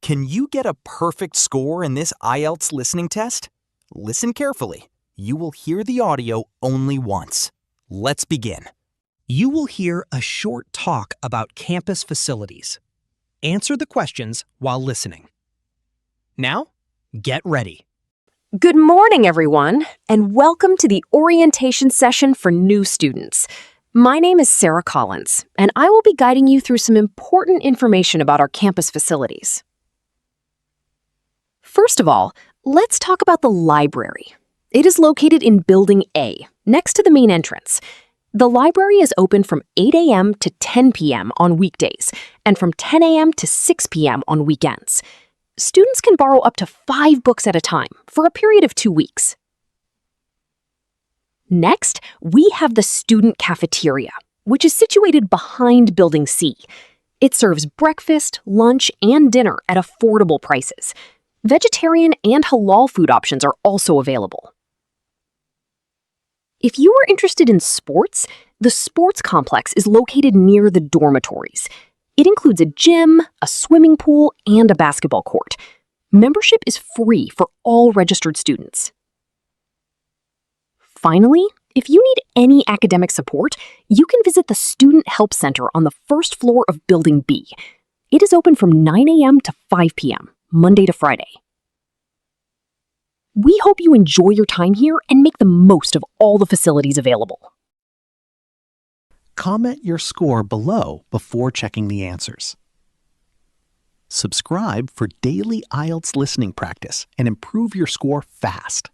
Can you get a perfect score in this IELTS listening test? Listen carefully. You will hear the audio only once. Let's begin. You will hear a short talk about campus facilities. Answer the questions while listening. Now, get ready. Good morning, everyone, and welcome to the orientation session for new students. My name is Sarah Collins, and I will be guiding you through some important information about our campus facilities. First of all, let's talk about the library. It is located in Building A, next to the main entrance. The library is open from 8 a.m. to 10 p.m. on weekdays and from 10 a.m. to 6 p.m. on weekends. Students can borrow up to 5 books at a time for a period of 2 weeks. Next, we have the student cafeteria, which is situated behind Building C. It serves breakfast, lunch, and dinner at affordable prices. Vegetarian and halal food options are also available. If you are interested in sports, the sports complex is located near the dormitories. It includes a gym, a swimming pool, and a basketball court. Membership is free for all registered students. Finally, if you need any academic support, you can visit the Student Help Center on the first floor of Building B. It is open from 9 a.m. to 5 p.m., Monday to Friday. We hope you enjoy your time here and make the most of all the facilities available. Comment your score below before checking the answers. Subscribe for daily IELTS listening practice and improve your score fast.